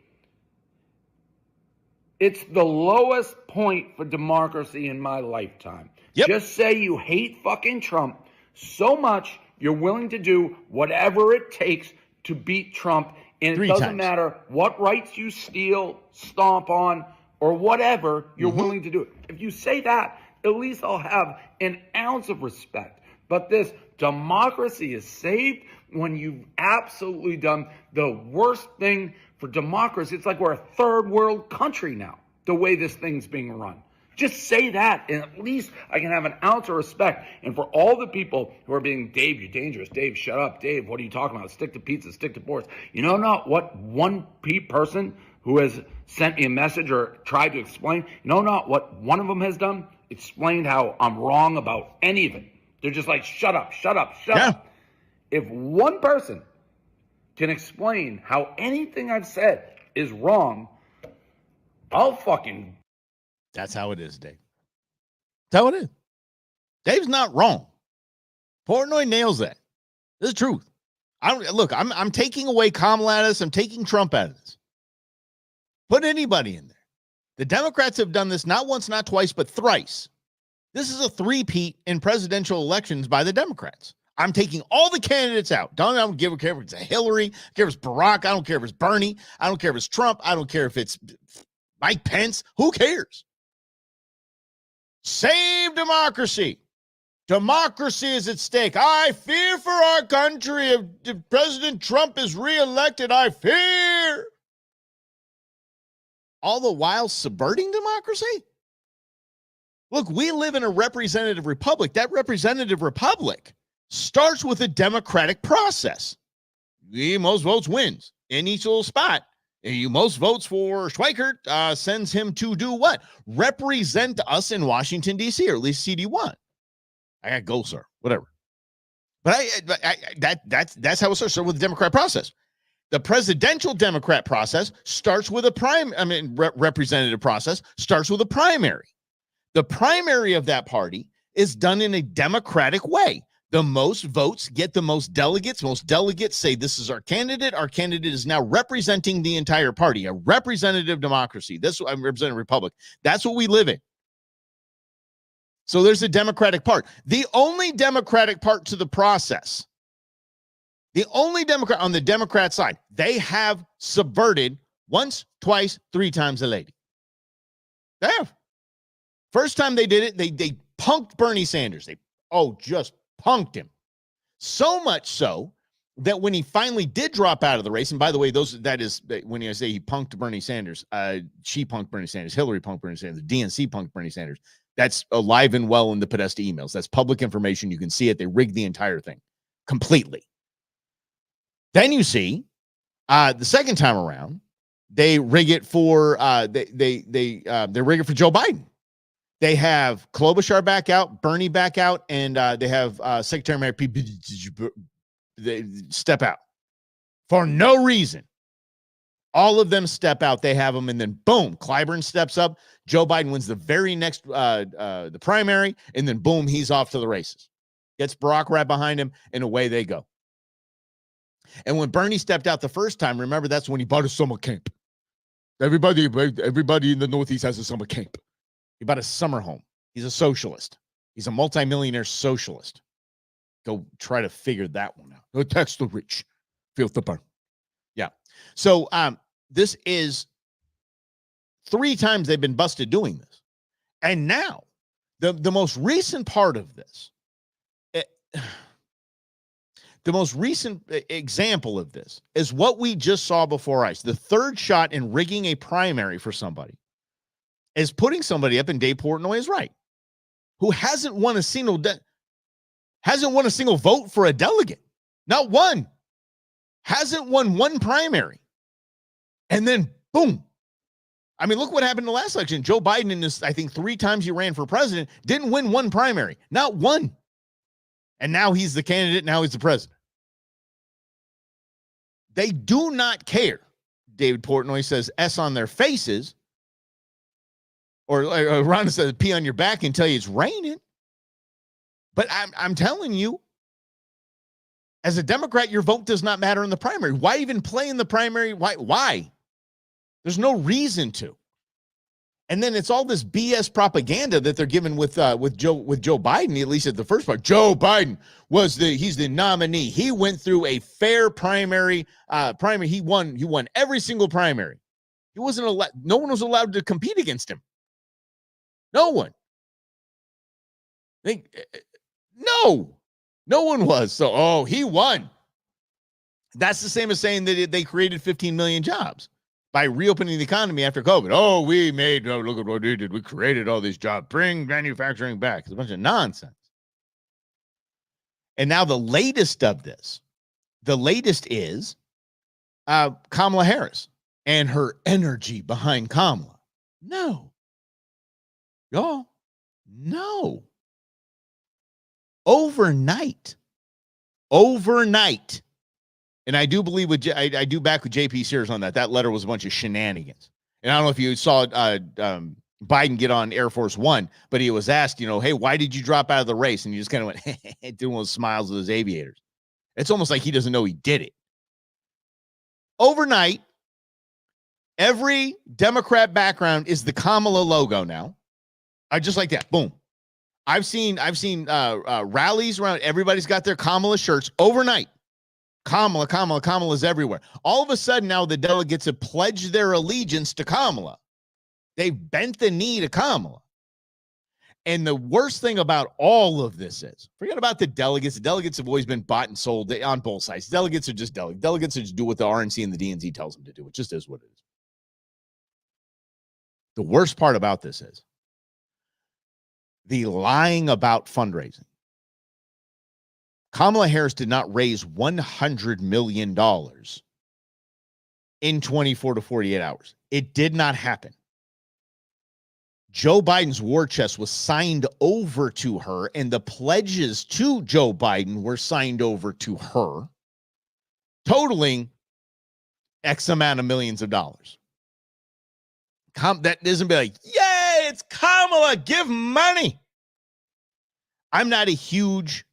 It's the lowest point for democracy in my lifetime. Yep. Just say you hate fucking Trump. so much you're willing to do whatever it takes to beat Trump. And it doesn't matter what rights you steal, stomp on, or whatever, you're willing to do it. If you say that, at least I'll have an ounce of respect. But this democracy is saved when you've absolutely done the worst thing for democracy. It's like we're a third world country now, the way this thing's being run. Just say that, and at least I can have an ounce of respect. And for all the people who are being, Dave, you're dangerous. Dave, shut up. Dave, what are you talking about? Stick to pizza, stick to boards. You know not what one person who has sent me a message or tried to explain, you know not what one of them has done? Explained how I'm wrong about any of it. They're just like, shut up, shut up, shut up. If one person can explain how anything I've said is wrong, I'll fucking... That's how it is, Dave. That's how it is. Dave's not wrong. Portnoy nails that. This is the truth. I'm taking away Kamala out of this. I'm taking Trump out of this. Put anybody in there. The Democrats have done this not once, not twice, but thrice. This is a three-peat in presidential elections by the Democrats. I'm taking all the candidates out. I don't care if it's Hillary. I don't care if it's Barack. I don't care if it's Bernie. I don't care if it's Trump. I don't care if it's Mike Pence. Who cares? Save democracy. Democracy is at stake. I fear for our country. If President Trump is reelected, I fear. All the while subverting democracy? Look, we live in a representative republic. That representative republic starts with a democratic process. The most votes wins in each little spot. Most votes for Schweikert sends him to do what? Represent us in Washington, D.C., or at least CD1. I got to go, sir. Whatever. But that's how it starts with the Democrat process. The presidential Democrat process starts with a representative process starts with a primary. The primary of that party is done in a democratic way. The most votes get the most delegates. Most delegates say this is our candidate. Our candidate is now representing the entire party, a representative democracy. This I'm representing republic. That's what we live in. So there's a democratic part. The only democratic part to the process, the only Democrat on the Democrat side, they have subverted once, twice, three times a lady. They have. First time they did it, they punked Bernie Sanders. Just punked him. So much so that when he finally did drop out of the race, and by the way, that is when I say he punked Bernie Sanders, she punked Bernie Sanders, Hillary punked Bernie Sanders, the DNC punked Bernie Sanders. That's alive and well in the Podesta emails. That's public information. You can see it. They rigged the entire thing completely. Then you see the second time around, they rig it for they rig it for Joe Biden. They have Klobuchar back out, Bernie back out, and they have Secretary of Mary they step out for no reason. All of them step out. They have them, and then boom, Clyburn steps up. Joe Biden wins the very next the primary, and then boom, he's off to the races. Gets Barack right behind him, and away they go. And when Bernie stepped out the first time, remember that's when he bought a summer camp. Everybody in the Northeast has a summer camp. He bought a summer home. He's a socialist. He's a multimillionaire socialist. Go try to figure that one out. No tax the rich. Feel the burn. Yeah. So this is 3 times they've been busted doing this. And now, the most recent part of this, the most recent example of this is what we just saw before ICE. The third shot in rigging a primary for somebody is putting somebody up, and Dave Portnoy is right, who hasn't won a single vote for a delegate. Not one. Hasn't won one primary. And then, boom. I mean, look what happened in the last election. Joe Biden, in this, I think 3 times he ran for president, didn't win one primary. Not one. And now he's the candidate. Now he's the president. They do not care. David Portnoy says S on their faces. Or Rhonda says pee on your back and tell you it's raining. But I'm telling you, as a Democrat, your vote does not matter in the primary. Why even play in the primary? Why? There's no reason to. And then it's all this BS propaganda that they're giving with Joe Biden, at least at the first part. Joe Biden he's the nominee. He went through a fair primary. He won every single primary. He wasn't allowed. No one was allowed to compete against him. No one. No one was. So, he won. That's the same as saying that they created 15 million jobs by reopening the economy after COVID. Look at what we did. We created all these jobs. Bring manufacturing back. It's a bunch of nonsense. And now the latest is Kamala Harris and her energy behind Kamala. No. Y'all, no. Overnight. And I do believe I do back with JP Sears on that. That letter was a bunch of shenanigans. And I don't know if you saw Biden get on Air Force One, but he was asked, hey, why did you drop out of the race? And he just kind of went, doing those smiles with his aviators. It's almost like he doesn't know he did it. Overnight, every Democrat background is the Kamala logo now. Just like that. Boom. I've seen rallies around. Everybody's got their Kamala shirts overnight. Kamala's everywhere. All of a sudden now the delegates have pledged their allegiance to Kamala. They've bent the knee to Kamala. And the worst thing about all of this is, forget about the delegates. The delegates have always been bought and sold on both sides. Delegates are just delegates. Delegates are just do what the RNC and the DNC tells them to do. It just is what it is. The worst part about this is the lying about fundraising. Kamala Harris did not raise $100 million in 24 to 48 hours. It did not happen. Joe Biden's war chest was signed over to her, and the pledges to Joe Biden were signed over to her, totaling X amount of millions of dollars. That doesn't be like, yay, it's Kamala, give money. I'm not a huge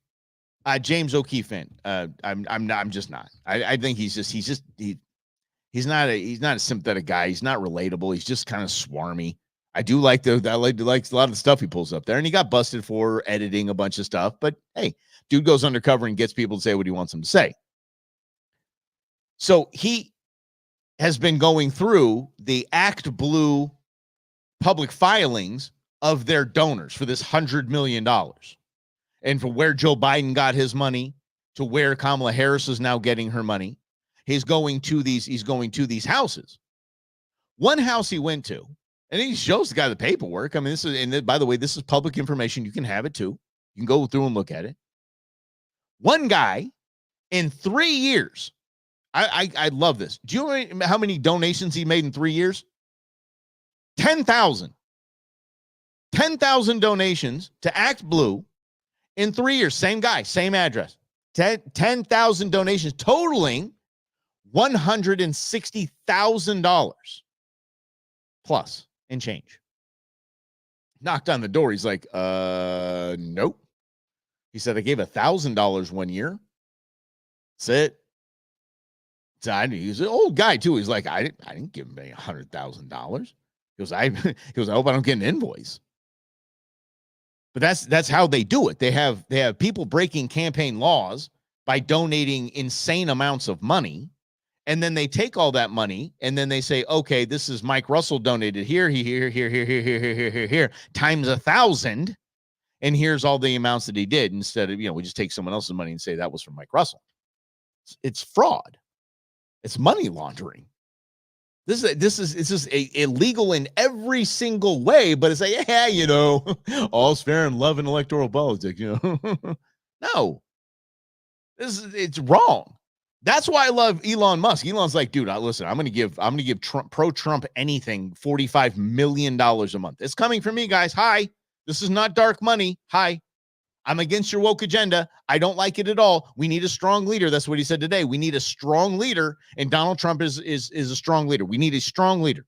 James O'Keefe fan. I'm just not. I think he's not a sympathetic guy. He's not relatable. He's just kind of swarmy. I like a lot of the stuff he pulls up there, and he got busted for editing a bunch of stuff. But hey, dude goes undercover and gets people to say what he wants them to say. So he has been going through the Act Blue public filings of their donors for this $100 million. And from where Joe Biden got his money to where Kamala Harris is now getting her money, he's going to these houses. One house he went to, and he shows the guy the paperwork. I mean, by the way, this is public information. You can have it too. You can go through and look at it. One guy in 3 years, I love this. Do you know how many donations he made in 3 years? 10,000. 10,000 donations to Act Blue. In 3 years, same guy, same address, 10,000 donations totaling $160,000 plus and change. Knocked on the door. He's like, nope. He said, I gave $1,000 one year. That's it. So he's an old guy too. He's like, I didn't give him $100,000. He goes, I hope I don't get an invoice. But that's how they do it. They have people breaking campaign laws by donating insane amounts of money, and then they take all that money and then they say, okay, this is Mike Russell donated here, here, times 1,000, and here's all the amounts that he did. Instead of we just take someone else's money and say that was from Mike Russell. It's fraud. It's money laundering. This is illegal in every single way, but it's like, all's fair in love and electoral politics, No. It's wrong. That's why I love Elon Musk. Elon's like, dude, listen, I'm gonna give Trump, pro-Trump anything, $45 million a month. It's coming from me, guys. Hi. This is not dark money. Hi. I'm against your woke agenda. I don't like it at all. We need a strong leader. That's what he said today. We need a strong leader, and Donald Trump is a strong leader. We need a strong leader.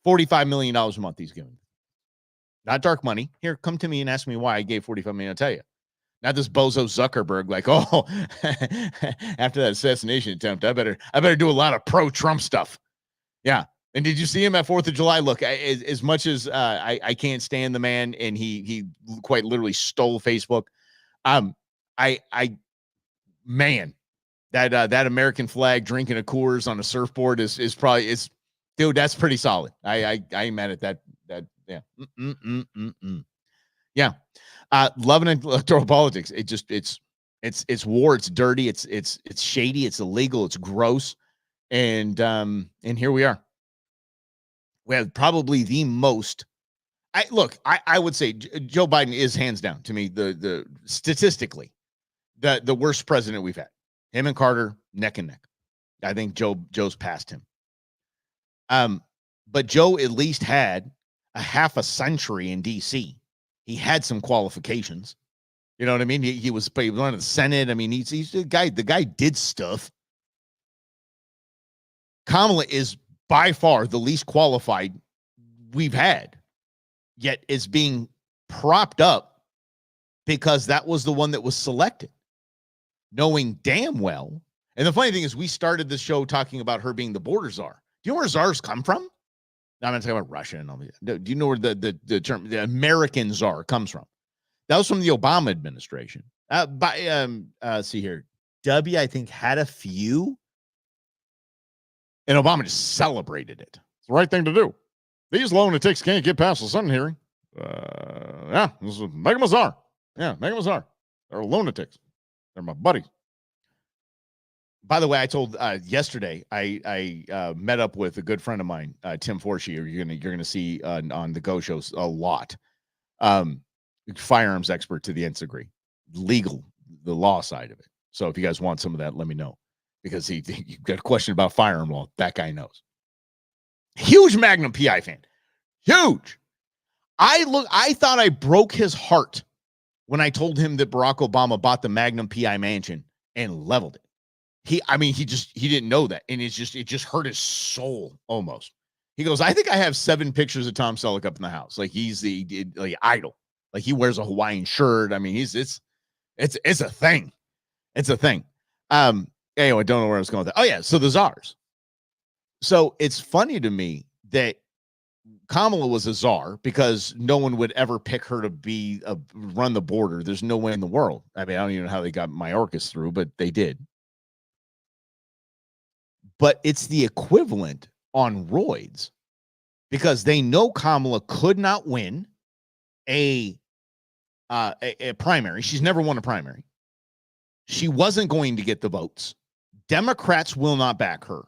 $45 million a month he's giving. Not dark money. Here, come to me and ask me why I gave $45 million. I'll tell you. Not this bozo Zuckerberg, like, oh, after that assassination attempt, I better do a lot of pro-Trump stuff. Yeah. And did you see him at 4th of July? Look, as much as I can't stand the man, and he quite literally stole Facebook. Man, that American flag drinking a Coors on a surfboard is probably dude. That's pretty solid. I ain't mad at that. Yeah. Yeah. Loving electoral politics. It's war. It's dirty. It's shady. It's illegal. It's gross. And here we are. We have probably the most. I would say Joe Biden is hands down to me the statistically the worst president we've had. Him and Carter neck and neck. I think Joe's past him. But Joe at least had a half a century in D.C. He had some qualifications. You know what I mean? He was one of the Senate. I mean, he's the guy. The guy did stuff. Kamala is by far the least qualified we've had, yet is being propped up because that was the one that was selected, knowing damn well. And the funny thing is, we started the show talking about her being the border czar. Do you know where czars come from? No, I'm not talking about Russia and all that. Do you know where the term the American czar comes from? That was from the Obama administration. See here, W I think had a few, and Obama just celebrated it. It's the right thing to do. These lunatics can't get past the Senate hearing. Yeah, make them a czar. Yeah, make them a czar. They're lunatics. They're my buddies. By the way, I told yesterday I met up with a good friend of mine, Tim Forshee. You're gonna see on the Go shows a lot. Firearms expert to the nth degree, legal, the law side of it. So if you guys want some of that, let me know, because you've got a question about firearm law. That guy knows. Huge Magnum PI fan, huge. I thought I broke his heart when I told him that Barack Obama bought the Magnum PI mansion and leveled it. He didn't know that, and it just hurt his soul almost. He goes, I think I have 7 pictures of Tom Selleck up in the house. Like he's the idol. Like he wears a Hawaiian shirt. I mean, it's a thing. It's a thing. Anyway, I don't know where I was going with that. Oh yeah, so the czars. So it's funny to me that Kamala was a czar because no one would ever pick her to be run the border. There's no way in the world. I mean, I don't even know how they got Mayorkas through, but they did. But it's the equivalent on roids because they know Kamala could not win a primary. She's never won a primary. She wasn't going to get the votes. Democrats will not back her.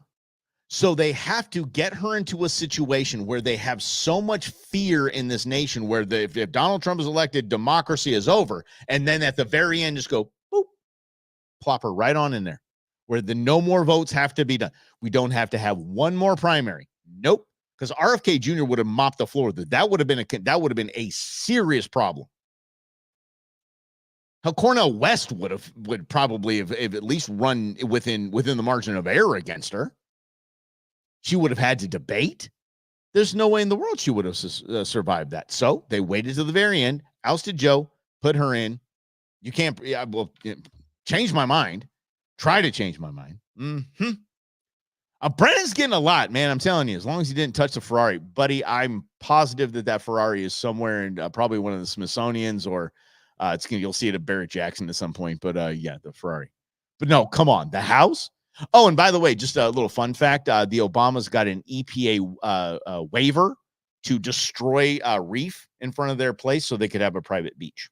So they have to get her into a situation where they have so much fear in this nation where if Donald Trump is elected, democracy is over. And then at the very end, just go, boop, plop her right on in there where the no more votes have to be done. We don't have to have one more primary. Nope. Because RFK Jr. would have mopped the floor. That would have been a serious problem. How Cornel West would probably have at least run within the margin of error against her. She would have had to debate. There's no way in the world she would have survived that. So they waited to the very end, ousted Joe, put her in. You can't. Change my mind. Try to change my mind. Brennan's getting a lot, man. I'm telling you, as long as he didn't touch the Ferrari, buddy, I'm positive that Ferrari is somewhere in probably one of the Smithsonian's or you'll see it at Barrett Jackson at some point. But yeah, the Ferrari. But no, come on, the house. Oh, and by the way, just a little fun fact: the Obamas got an EPA waiver to destroy a reef in front of their place so they could have a private beach.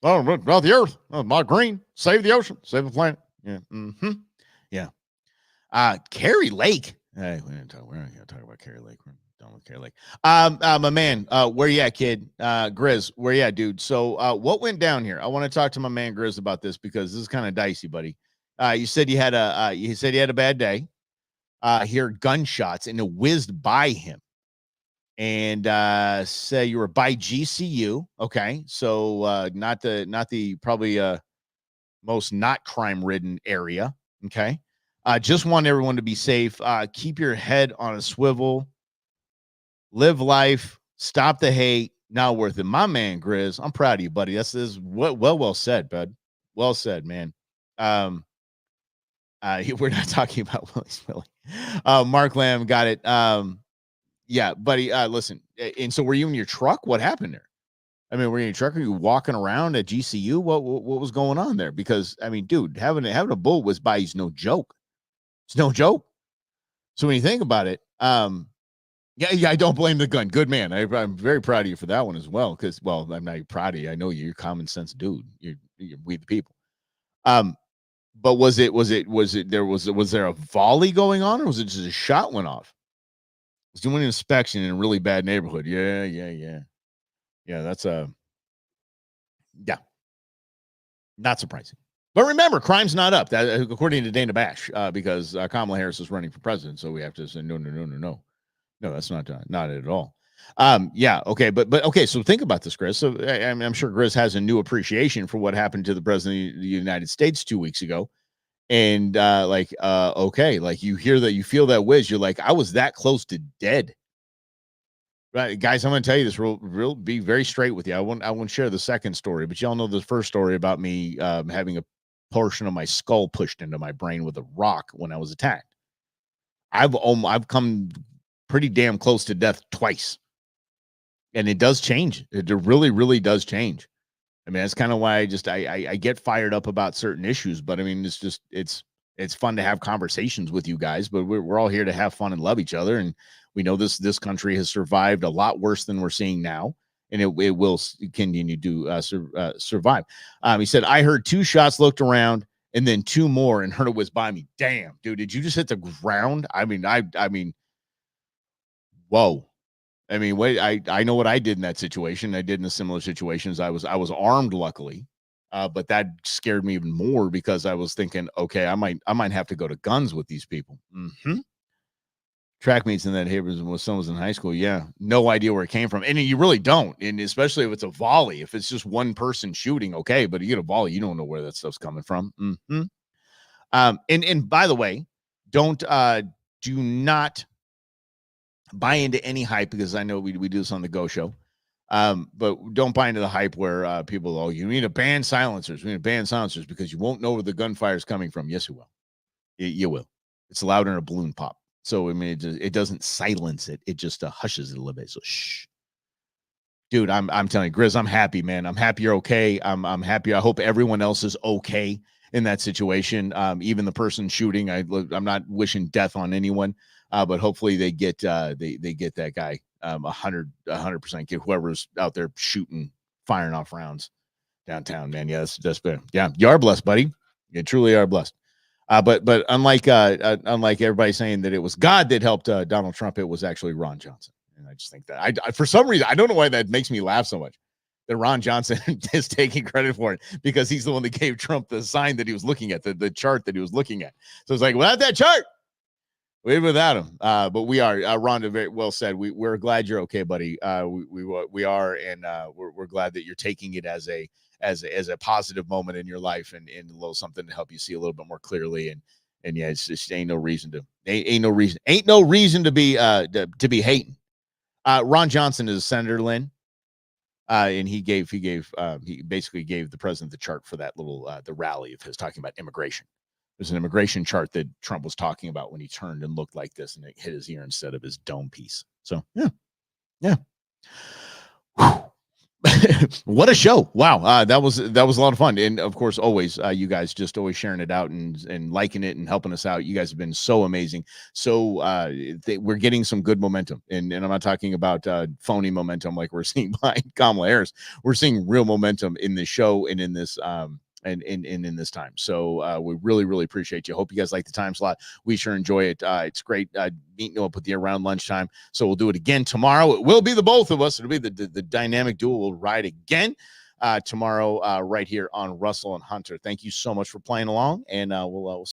Oh, about the earth, about green, save the ocean, save the planet. Yeah, yeah. Carrie Lake. Hey, we're not going to talk about Carrie Lake. We're done with Carrie Lake. My man, where you at, kid? Grizz, where you at, dude? So, what went down here? I want to talk to my man Grizz about this because this is kind of dicey, buddy. You said you had a bad day. He heard gunshots and it whizzed by him. And say you were by GCU. Okay, so not the probably most not crime-ridden area. Okay, just want everyone to be safe. Keep your head on a swivel. Live life. Stop the hate. Not worth it. My man Grizz, I'm proud of you, buddy. This is well said, bud. Well said, man. We're not talking about Willie's Willie. Mark Lamb got it. Yeah, buddy. Listen, and so were you in your truck? What happened there? I mean, were you in your truck? Are you walking around at GCU? What was going on there? Because I mean, dude, having a bullet was by is no joke. It's no joke. So when you think about it, yeah, I don't blame the gun. Good man. I'm very proud of you for that one as well. Because, well, I'm not proud of you. I know you're a common sense dude. You're we the people. But was there a volley going on, or was it just a shot went off? I was doing an inspection in a really bad neighborhood. Yeah. That's not surprising. But remember, crime's not up. That according to Dana Bash, because Kamala Harris is running for president, so we have to say no, that's not it at all. Yeah, okay, but okay. So think about this, Grizz. So I'm sure Grizz has a new appreciation for what happened to the president of the United States 2 weeks ago, and okay, like you hear that, you feel that whiz. You're like, I was that close to dead. Right, guys, I'm going to tell you this real be very straight with you. I won't share the second story, but y'all know the first story about me having a portion of my skull pushed into my brain with a rock when I was attacked. I've come pretty damn close to death twice, and it does change. It really, really does change. I mean, that's kind of why I get fired up about certain issues. But I mean, it's fun to have conversations with you guys. But we're all here to have fun and love each other, and we know this country has survived a lot worse than we're seeing now, and it will continue to survive. He said, I heard 2 shots, looked around, and then 2 more, and heard it was by me. Damn, dude, did you just hit the ground? I mean, whoa. I mean, wait, I know what I did in that situation. I did in a similar situations. I was armed, luckily, but that scared me even more because I was thinking, okay, I might have to go to guns with these people. Track meets in that neighborhood when someone was in high school. Yeah, no idea where it came from, and you really don't. And especially if it's a volley, if it's just one person shooting, okay, but you get a volley, you don't know where that stuff's coming from. And by the way, do not buy into any hype, because I know we do this on the Go Show. But don't buy into the hype where people, you need to ban silencers. We need to ban silencers because you won't know where the gunfire is coming from. Yes, you will. You will. It's louder than a balloon pop. So, I mean, it doesn't silence it. It just hushes it a little bit. So, shh. Dude, I'm telling you, Grizz, I'm happy, man. I'm happy you're okay. I'm happy. I hope everyone else is okay in that situation. Even the person shooting, I'm not wishing death on anyone, but hopefully they get that guy 100% get whoever's out there shooting, firing off rounds downtown, man. Yeah, that's been, yeah, you are blessed, buddy. You truly are blessed. But unlike everybody saying that it was God that helped Donald Trump, it was actually Ron Johnson. And I just think that I for some reason, I don't know why that makes me laugh so much, that Ron Johnson is taking credit for it, because he's the one that gave Trump the sign that he was looking at, the chart that he was looking at. So it's like, without that chart, without him. But we are, Rhonda, very well said. We're glad you're okay, buddy. We are, and we're glad that you're taking it as a positive moment in your life, and a little something to help you see a little bit more clearly. And yeah, it's just ain't no reason to be hating. Ron Johnson is a senator, Lynn, and he basically gave the president the chart for that little the rally of his talking about immigration. There's an immigration chart that Trump was talking about when he turned and looked like this, and it hit his ear instead of his dome piece. So yeah. What a show. Wow. That was a lot of fun. And of course, always, you guys just always sharing it out and liking it and helping us out. You guys have been so amazing. So we're getting some good momentum, and I'm not talking about phony momentum like we're seeing behind Kamala Harris. We're seeing real momentum in this show and in this and in this time. So we really, really appreciate you. Hope you guys like the time slot. We sure enjoy it. It's great meeting up with you around lunchtime. So we'll do it again tomorrow. It will be the both of us. It'll be the dynamic duo. We'll ride again tomorrow right here on Russell and Hunter. Thank you so much for playing along, and we'll